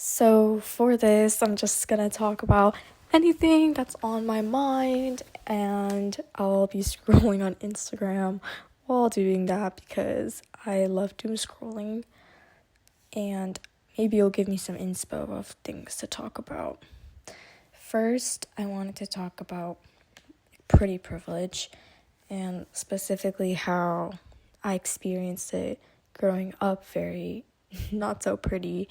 So, for this, I'm just gonna talk about anything that's on my mind, and I'll be scrolling on Instagram while doing that because I love doom scrolling, and maybe you'll give me some inspo of things to talk about. First, I wanted to talk about pretty privilege and specifically how I experienced it growing up very not so pretty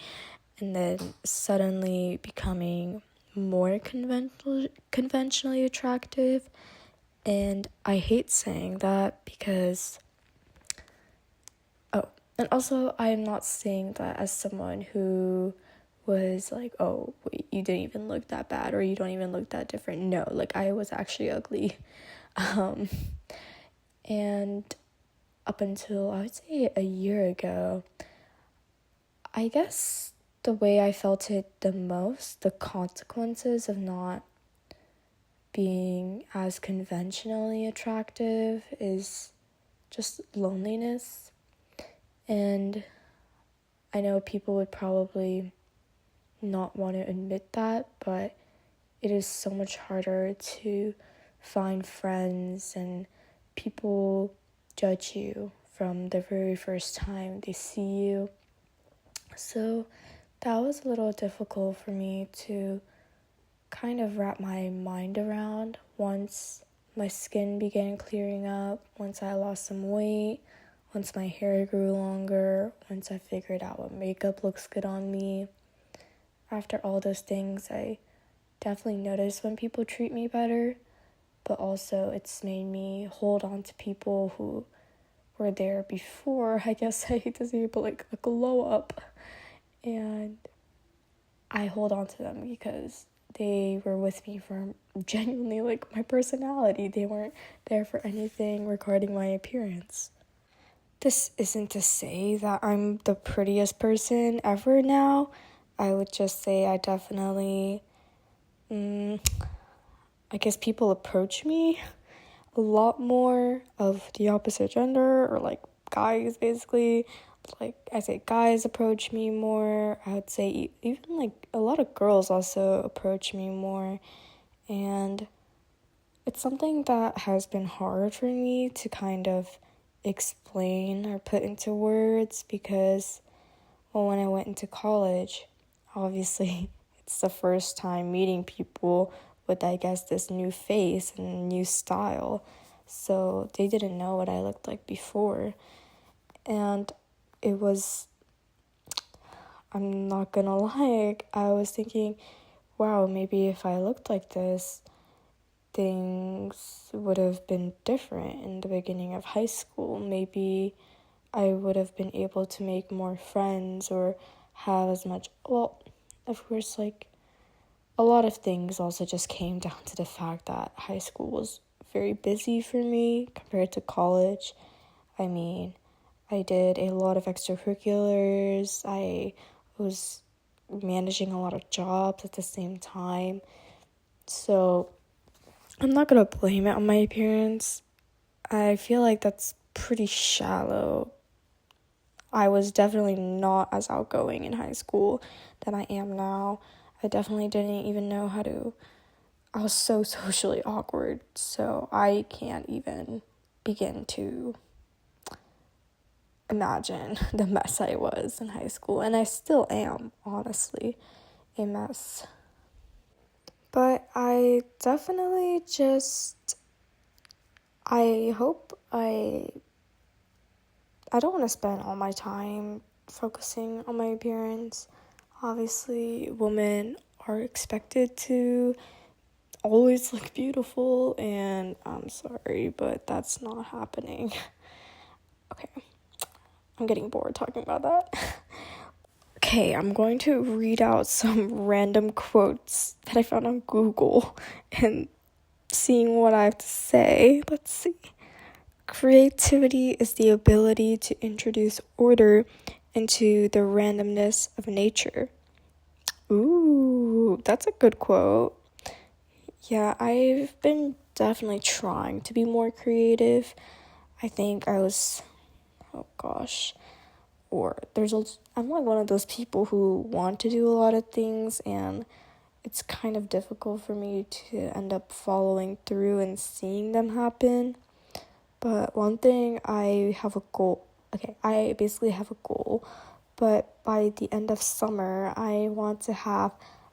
and then suddenly becoming more conventionally attractive. And I hate saying that because, and also I'm not saying that as someone who was like, oh, wait, you didn't even look that bad or you don't even look that different. No, like I was actually ugly. And up until I would say a year ago, I guess the way I felt it the most, the consequences of not being as conventionally attractive is just loneliness. And I know people would probably not want to admit that, but it is so much harder to find friends, and people judge you from the very first time they see you. So that was a little difficult for me to kind of wrap my mind around once my skin began clearing up, once I lost some weight, once my hair grew longer, once I figured out what makeup looks good on me. After all those things, I definitely notice when people treat me better, but also it's made me hold on to people who were there before. I guess I hate to say it, but like a glow up. And I hold on to them because they were with me for genuinely like my personality. They weren't there for anything regarding my appearance. This isn't to say that I'm the prettiest person ever now. I would just say I definitely, I guess people approach me a lot more of the opposite gender, or like guys basically. Like I say, guys approach me more. I would say even like a lot of girls also approach me more. And it's something that has been hard for me to kind of explain or put into words because, well, when I went into college, obviously it's the first time meeting people with, I guess, this new face and new style. So they didn't know what I looked like before. And it was, I'm not gonna lie, I was thinking, wow, maybe if I looked like this, things would have been different in the beginning of high school. Maybe I would have been able to make more friends or have as much, well, of course, like, a lot of things also just came down to the fact that high school was very busy for me compared to college. I mean, I did a lot of extracurriculars. I was managing a lot of jobs at the same time. So I'm not going to blame it on my appearance. I feel like that's pretty shallow. I was definitely not as outgoing in high school than I am now. I definitely didn't even know how to. I was so socially awkward, so I can't even begin to imagine the mess I was in high school, and I still am, honestly, a mess. But I definitely just, I hope I don't want to spend all my time focusing on my appearance. Obviously, women are expected to always look beautiful, and I'm sorry, but that's not happening. Okay, I'm getting bored talking about that. Okay, I'm going to read out some random quotes that I found on Google and seeing what I have to say. Let's see. Creativity is the ability to introduce order into the randomness of nature. Ooh, that's a good quote. Yeah, I've been definitely trying to be more creative. I think I was, oh gosh, or I'm like one of those people who want to do a lot of things, and it's kind of difficult for me to end up following through and seeing them happen. But one thing, I have a goal. Okay, I basically have a goal, but by the end of summer, I want to have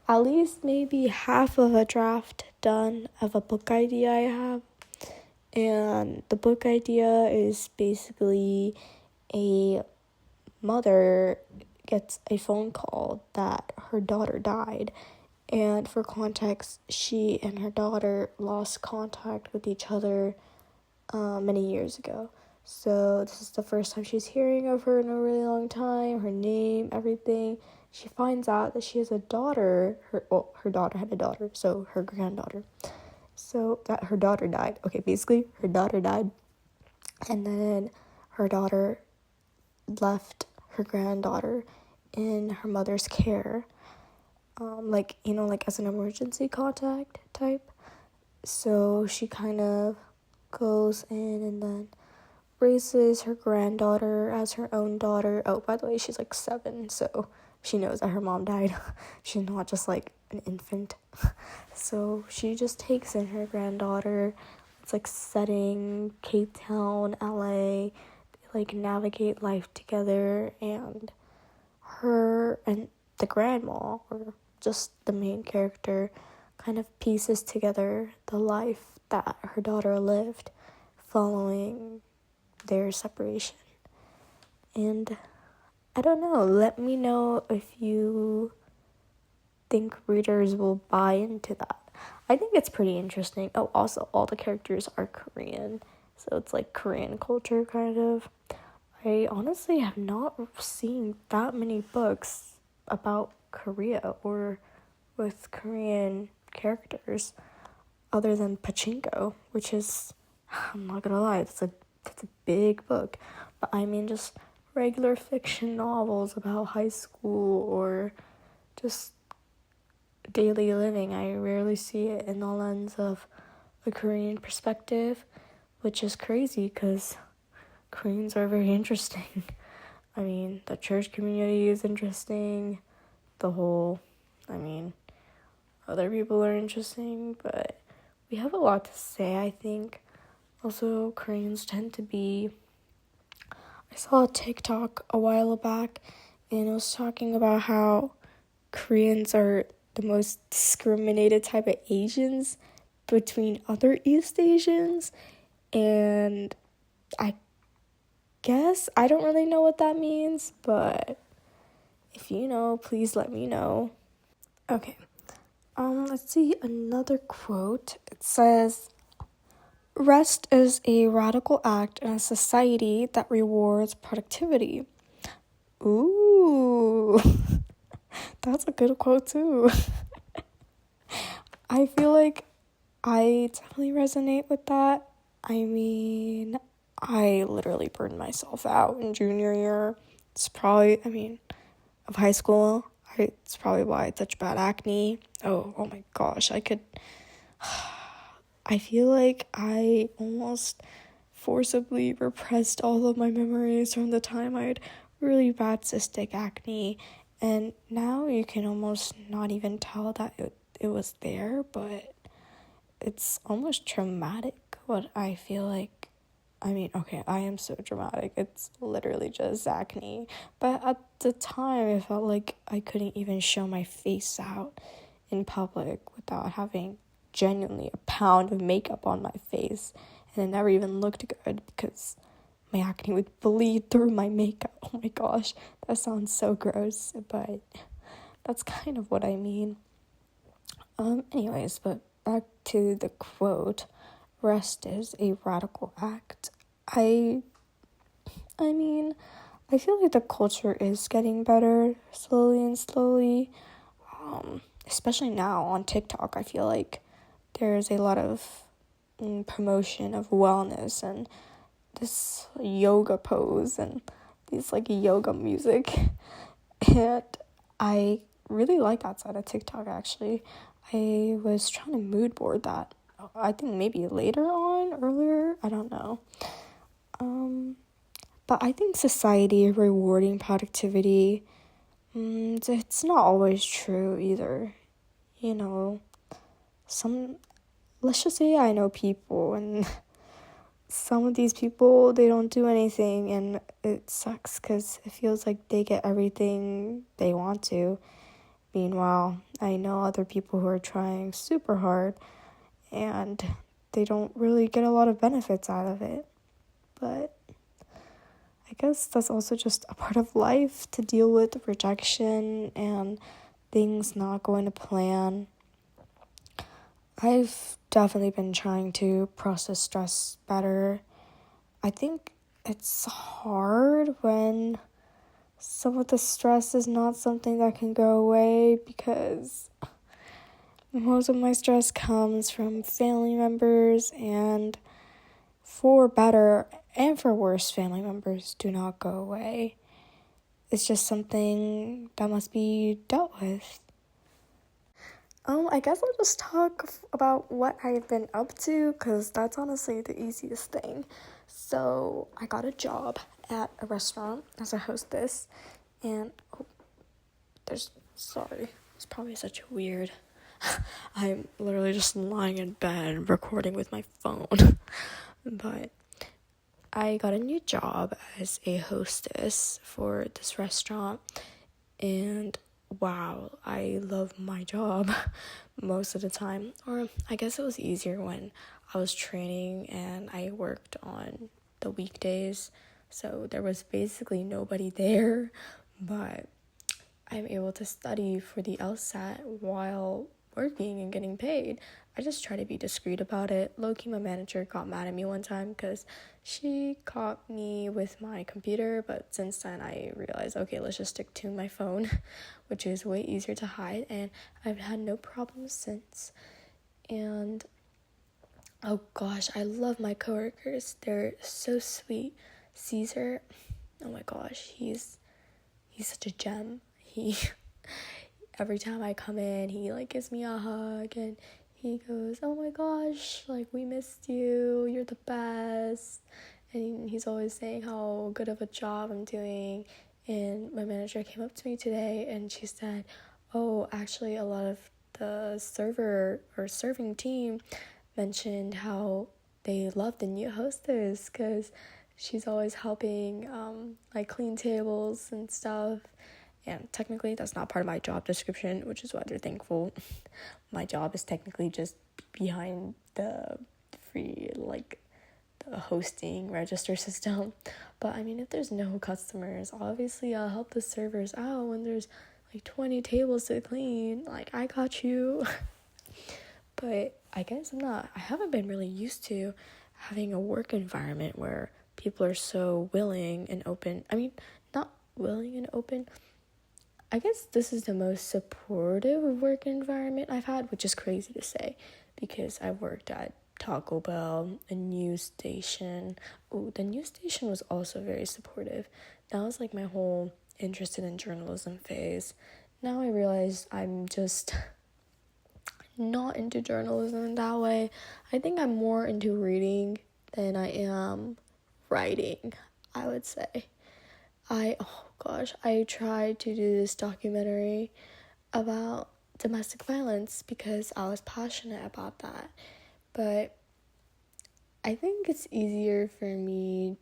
at least maybe half of a draft done of a book idea I have. And the book idea is basically a mother gets a phone call that her daughter died. And for context, she and her daughter lost contact with each other many years ago. So this is the first time she's hearing of her in a really long time, her name, everything. She finds out that she has a daughter. Her daughter had a daughter, so her granddaughter. So that her daughter died. Okay, basically her daughter died. And then her daughter left her granddaughter in her mother's care. Like as an emergency contact type. So she kind of goes in and then raises her granddaughter as her own daughter. Oh, by the way, she's like 7, so she knows that her mom died. She's not just like an infant. So she just takes in her granddaughter. It's like setting Cape Town, LA. They like navigate life together, and her and the grandma, or just the main character, kind of pieces together the life that her daughter lived following their separation. And I don't know, let me know if you think readers will buy into that. I think it's pretty interesting. Oh, also, all the characters are Korean, so it's like Korean culture kind of. I honestly have not seen that many books about Korea or with Korean characters other than Pachinko, which is, I'm not gonna lie, it's a big book. But I mean just regular fiction novels about high school or just daily living. I rarely see it in the lens of a Korean perspective, which is crazy because Koreans are very interesting. I mean, the church community is interesting. Other people are interesting, but we have a lot to say, I think. Also, Koreans tend to be... I saw a TikTok a while back, and it was talking about how Koreans are the most discriminated type of Asians between other East Asians, and I guess I don't really know what that means, but if you know, please let me know. Okay, let's see another quote. It says, "Rest is a radical act in a society that rewards productivity." Ooh, that's a good quote too. I feel like I definitely resonate with that. I mean, I literally burned myself out in junior year. It's probably, of high school. It's probably why I had such bad acne. Oh my gosh, I feel like I almost forcibly repressed all of my memories from the time I had really bad cystic acne. And now you can almost not even tell that it was there, but it's almost traumatic what I feel like. I am so dramatic. It's literally just acne. But at the time, it felt like I couldn't even show my face out in public without having genuinely a pound of makeup on my face. And it never even looked good because my acne would bleed through my makeup. Oh my gosh, that sounds so gross, but that's kind of what I mean. Anyways, but back to the quote. Rest is a radical act. I feel like the culture is getting better slowly. Especially now on TikTok, I feel like there's a lot of promotion of wellness and this yoga pose and these like yoga music. And I really like that side of TikTok, actually. I was trying to mood board that. I think maybe earlier, I don't know. But I think society rewarding productivity, it's not always true either. You know, let's just say I know people, and some of these people, they don't do anything, and it sucks because it feels like they get everything they want to. Meanwhile, I know other people who are trying super hard, and they don't really get a lot of benefits out of it. But I guess that's also just a part of life, to deal with rejection and things not going to plan. I've definitely been trying to process stress better. I think it's hard when some of the stress is not something that can go away, because most of my stress comes from family members, and for better and for worse, family members do not go away. It's just something that must be dealt with. I guess I'll just talk about what I've been up to, because that's honestly the easiest thing. So I got a job at a restaurant as a hostess, and sorry, it's probably such a weird. I'm literally just lying in bed recording with my phone. But I got a new job as a hostess for this restaurant, and wow, I love my job most of the time. Or I guess it was easier when I was training and I worked on the weekdays, so there was basically nobody there, but I'm able to study for the LSAT while working and getting paid. I just try to be discreet about it. Low-key, my manager got mad at me one time because she caught me with my computer, but since then I realized, okay, let's just stick to my phone, which is way easier to hide, and I've had no problems since. And oh gosh, I love my coworkers. They're so sweet. Caesar, oh my gosh, he's such a gem. He every time I come in, he like gives me a hug, and he goes, oh my gosh, like, we missed you, you're the best. And he's always saying how good of a job I'm doing. And my manager came up to me today and she said, oh, actually a lot of the serving team mentioned how they love the new hostess because she's always helping like clean tables and stuff. And technically that's not part of my job description, which is why they're thankful. My job is technically just behind the free, like, the hosting register system. But I mean, if there's no customers, obviously I'll help the servers out when there's like 20 tables to clean. Like, I got you. But I guess I haven't been really used to having a work environment where people are so willing and open. I mean, not willing and open. I guess this is the most supportive work environment I've had, which is crazy to say because I worked at Taco Bell, a news station. Oh, the news station was also very supportive. That was like my whole interested in journalism phase. Now I realize I'm just not into journalism in that way. I think I'm more into reading than I am writing, I would say. I tried to do this documentary about domestic violence because I was passionate about that. But I think it's easier for me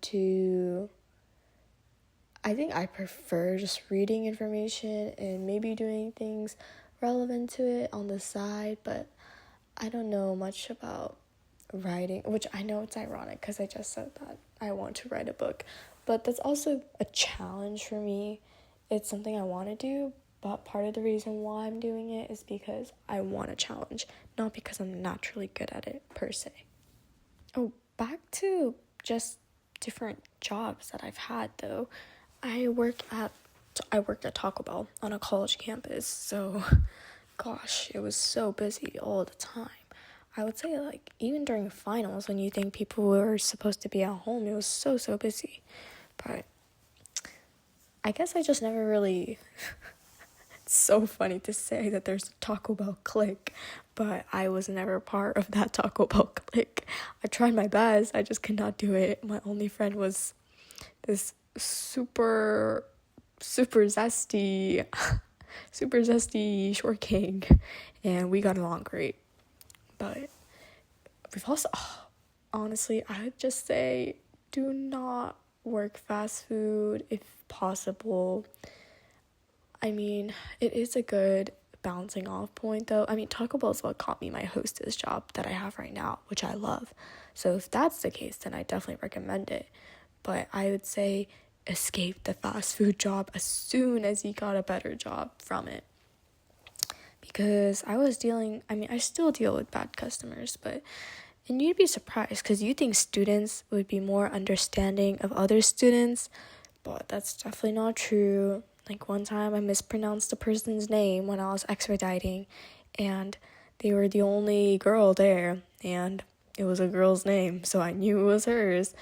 I think I prefer just reading information and maybe doing things relevant to it on the side, but I don't know much about writing, which I know it's ironic because I just said that I want to write a book, but that's also a challenge for me. It's something I want to do, but part of the reason why I'm doing it is because I want a challenge, not because I'm naturally good at it per se. Oh, back to just different jobs that I've had though. I worked at Taco Bell on a college campus, so gosh, it was so busy all the time. I would say, like, even during finals, when you think people were supposed to be at home, it was so busy. But I guess I just never really... It's so funny to say that there's a Taco Bell clique, but I was never part of that Taco Bell clique. I tried my best, I just could not do it. My only friend was this super zesty short king, and we got along great. But we've also, honestly, I would just say, do not work fast food if possible. I mean, it is a good bouncing off point though. I mean, Taco Bell is what got me my hostess job that I have right now, which I love. So if that's the case, then I definitely recommend it. But I would say escape the fast food job as soon as you got a better job from it. Because I still deal with bad customers, and you'd be surprised because you think students would be more understanding of other students, but that's definitely not true. Like one time I mispronounced a person's name when I was expediting, and they were the only girl there, and it was a girl's name, so I knew it was hers.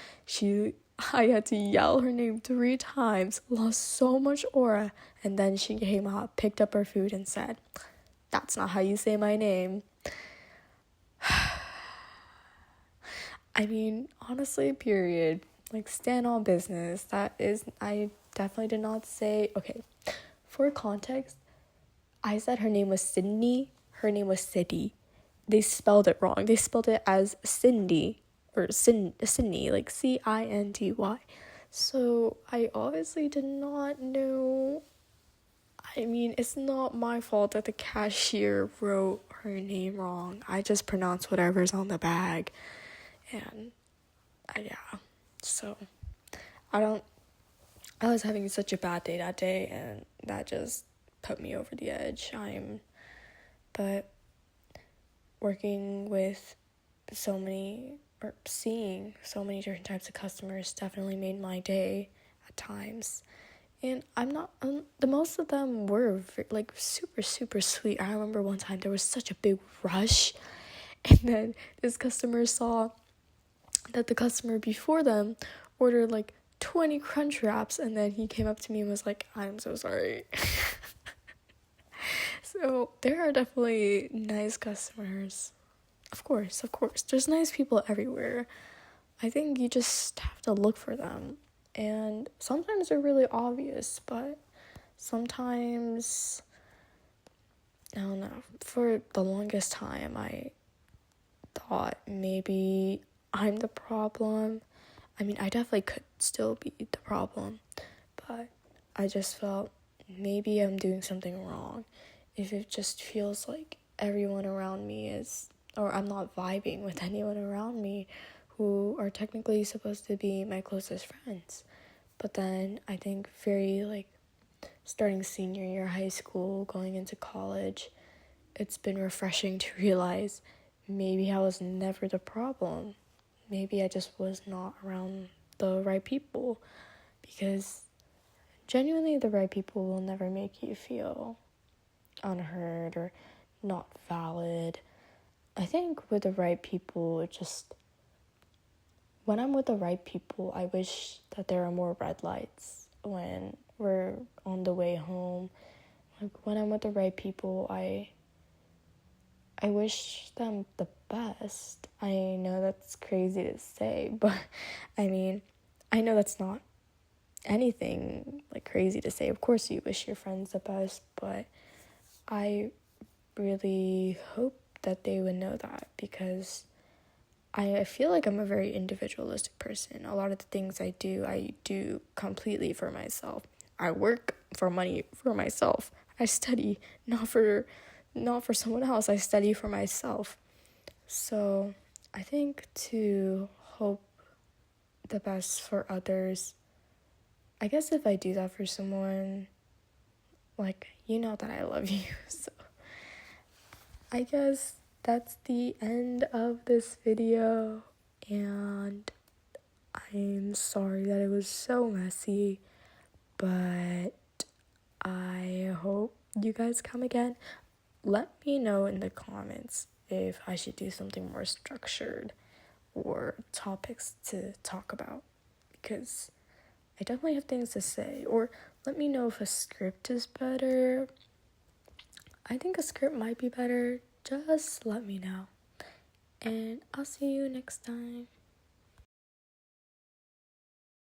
I had to yell her name 3 times, lost so much aura, and then she came out, picked up her food, and said, "That's not how you say my name." I mean, honestly, period. Like, stand on business. I definitely did not say, okay, for context, I said her name was Sydney. Her name was Siddy. They spelled it wrong. They spelled it as Cindy, or Sydney, like Cindy. So, I obviously did not know. I mean, it's not my fault that the cashier wrote her name wrong. I just pronounced whatever's on the bag. And so I was having such a bad day that day, and that just put me over the edge. But working with seeing so many different types of customers definitely made my day at times. And the most of them were like super, super sweet. I remember one time there was such a big rush, and then this customer saw that the customer before them ordered like 20 crunch wraps, and then he came up to me and was like, "I'm so sorry." So there are definitely nice customers. Of course. There's nice people everywhere. I think you just have to look for them. And sometimes they're really obvious, but sometimes, I don't know, for the longest time, I thought maybe I'm the problem. I mean, I definitely could still be the problem, but I just felt maybe I'm doing something wrong if it just feels like everyone around me or I'm not vibing with anyone around me who are technically supposed to be my closest friends. But then I think starting senior year high school, going into college, it's been refreshing to realize maybe I was never the problem. Maybe I just was not around the right people, because genuinely the right people will never make you feel unheard or not valid. I think with the right people, when I'm with the right people, I wish that there are more red lights when we're on the way home. Like, when I'm with the right people, I wish them the best. I know that's crazy to say, but I mean, I know that's not anything like crazy to say. Of course you wish your friends the best, but I really hope that they would know that, because I feel like I'm a very individualistic person. A lot of the things I do completely for myself. I work for money for myself. I study not for someone else. I study for myself. So I think to hope the best for others, I guess if I do that for someone, like, you know that I love you. So I guess that's the end of this video, and I'm sorry that it was so messy, but I hope you guys come again. Let me know in the comments if I should do something more structured or topics to talk about, because I definitely have things to say. Or let me know if a script is better. I think a script might be better. Just let me know. And I'll see you next time.